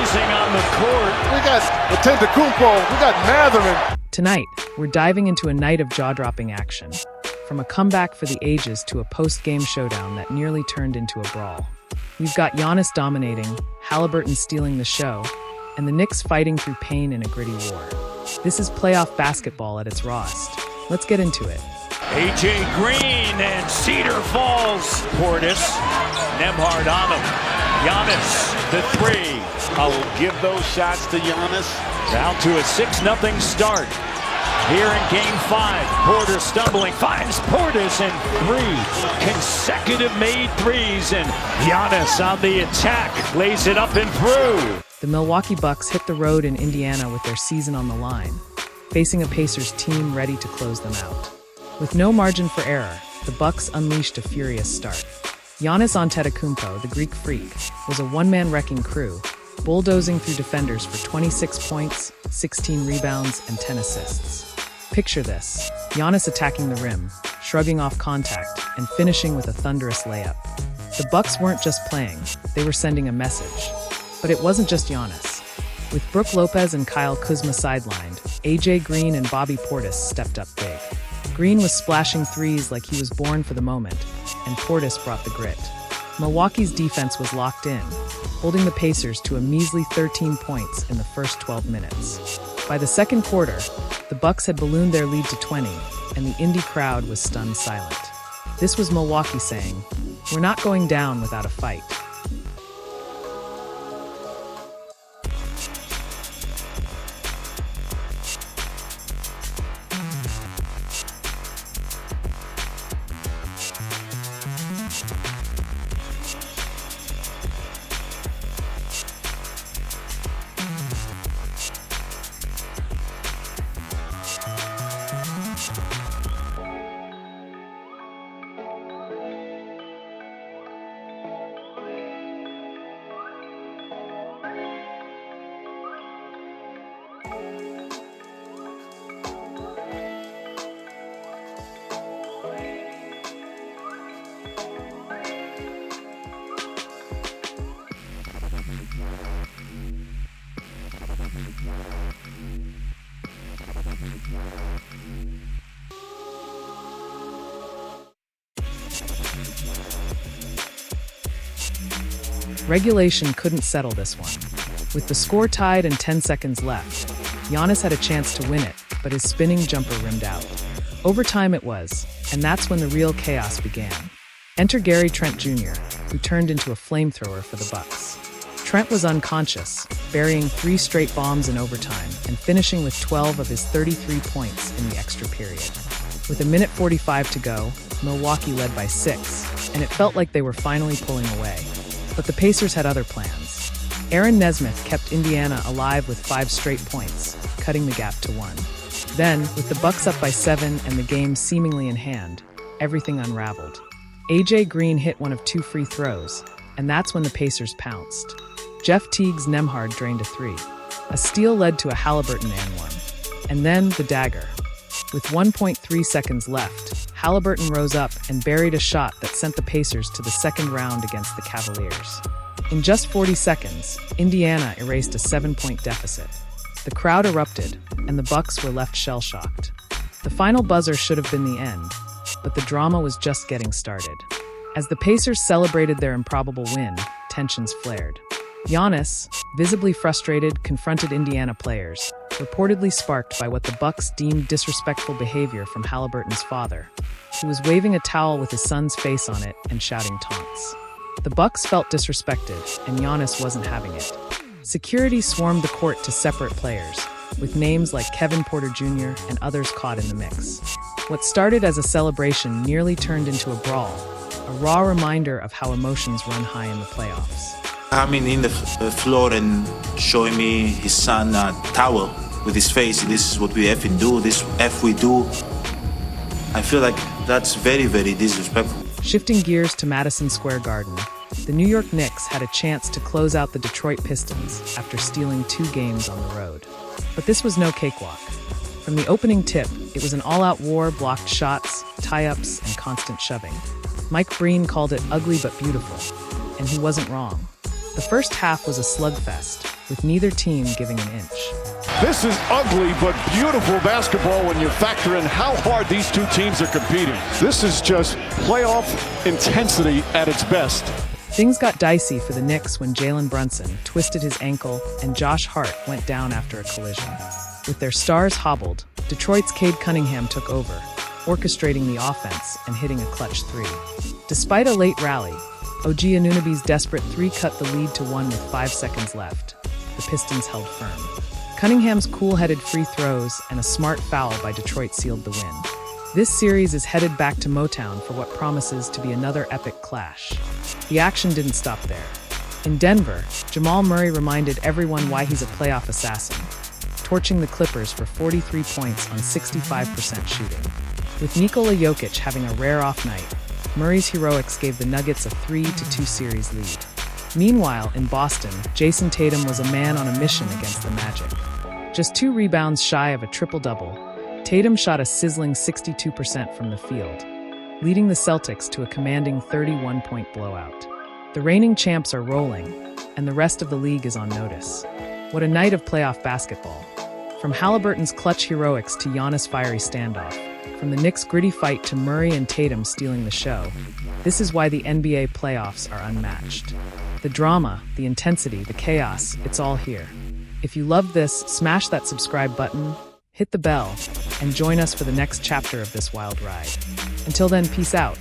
amazing on the court. We got Antetokounmpo, we got Matherman. Tonight, we're diving into a night of jaw-dropping action. From a comeback for the ages to a post-game showdown that nearly turned into a brawl. We've got Giannis dominating, Haliburton stealing the show, and the Knicks fighting through pain in a gritty war. This is playoff basketball at its rawest. Let's get into it. A.J. Green and Cedar Falls. Portis, Nembhard on him. Giannis, the three. I will give those shots to Giannis. Down to a 6-0 start. Here in Game 5, Porter stumbling, finds Portis and 3 consecutive made threes, and Giannis on the attack, lays it up and through. The Milwaukee Bucks hit the road in Indiana with their season on the line, facing a Pacers team ready to close them out. With no margin for error, the Bucks unleashed a furious start. Giannis Antetokounmpo, the Greek freak, was a one-man wrecking crew, bulldozing through defenders for 26 points, 16 rebounds, and 10 assists. Picture this, Giannis attacking the rim, shrugging off contact, and finishing with a thunderous layup. The Bucks weren't just playing, they were sending a message. But it wasn't just Giannis. With Brook Lopez and Kyle Kuzma sidelined, A.J. Green and Bobby Portis stepped up big. Green was splashing threes like he was born for the moment, and Portis brought the grit. Milwaukee's defense was locked in, holding the Pacers to a measly 13 points in the first 12 minutes. By the second quarter, the Bucks had ballooned their lead to 20, and the Indy crowd was stunned silent. This was Milwaukee saying, "We're not going down without a fight." Regulation couldn't settle this one. With the score tied and 10 seconds left, Giannis had a chance to win it, but his spinning jumper rimmed out. Overtime it was, and that's when the real chaos began. Enter Gary Trent Jr., who turned into a flamethrower for the Bucks. Trent was unconscious, burying 3 straight bombs in overtime and finishing with 12 of his 33 points in the extra period. With 1:45 to go, Milwaukee led by 6, and it felt like they were finally pulling away. But the Pacers had other plans. Aaron Nesmith kept Indiana alive with 5 straight points, cutting the gap to 1. Then, with the Bucks up by 7 and the game seemingly in hand, everything unraveled. A.J. Green hit one of 2 free throws, and that's when the Pacers pounced. Jeff Teague's Nembhard drained a 3. A steal led to a Haliburton and 1. And then the dagger. With 1.3 seconds left, Haliburton rose up and buried a shot that sent the Pacers to the second round against the Cavaliers. In just 40 seconds, Indiana erased a 7-point deficit. The crowd erupted, and the Bucks were left shell-shocked. The final buzzer should have been the end, but the drama was just getting started. As the Pacers celebrated their improbable win, tensions flared. Giannis, visibly frustrated, confronted Indiana players, reportedly sparked by what the Bucks deemed disrespectful behavior from Haliburton's father, who was waving a towel with his son's face on it and shouting taunts. The Bucks felt disrespected, and Giannis wasn't having it. Security swarmed the court to separate players, with names like Kevin Porter Jr. and others caught in the mix. What started as a celebration nearly turned into a brawl, a raw reminder of how emotions run high in the playoffs. Coming in the floor and showing me his son a towel with his face. This is what we effing do. This F we do. I feel like that's very, very disrespectful. Shifting gears to Madison Square Garden, the New York Knicks had a chance to close out the Detroit Pistons after stealing 2 games on the road. But this was no cakewalk. From the opening tip, it was an all-out war, blocked shots, tie-ups, and constant shoving. Mike Breen called it ugly but beautiful, and he wasn't wrong. The first half was a slugfest, with neither team giving an inch. This is ugly but beautiful basketball when you factor in how hard these two teams are competing. This is just playoff intensity at its best. Things got dicey for the Knicks when Jalen Brunson twisted his ankle and Josh Hart went down after a collision. With their stars hobbled, Detroit's Cade Cunningham took over, orchestrating the offense and hitting a clutch three. Despite a late rally, OG Anunoby's desperate three cut the lead to 1 with 5 seconds left. The Pistons held firm. Cunningham's cool-headed free throws and a smart foul by Detroit sealed the win. This series is headed back to Motown for what promises to be another epic clash. The action didn't stop there. In Denver, Jamal Murray reminded everyone why he's a playoff assassin, torching the Clippers for 43 points on 65% shooting. With Nikola Jokic having a rare off night, Murray's heroics gave the Nuggets a 3-2 series lead. Meanwhile, in Boston, Jason Tatum was a man on a mission against the Magic. Just 2 rebounds shy of a triple-double, Tatum shot a sizzling 62% from the field, leading the Celtics to a commanding 31-point blowout. The reigning champs are rolling, and the rest of the league is on notice. What a night of playoff basketball. From Haliburton's clutch heroics to Giannis' fiery standoff, from the Knicks' gritty fight to Murray and Tatum stealing the show, this is why the NBA playoffs are unmatched. The drama, the intensity, the chaos, it's all here. If you love this, smash that subscribe button, hit the bell, and join us for the next chapter of this wild ride. Until then, peace out.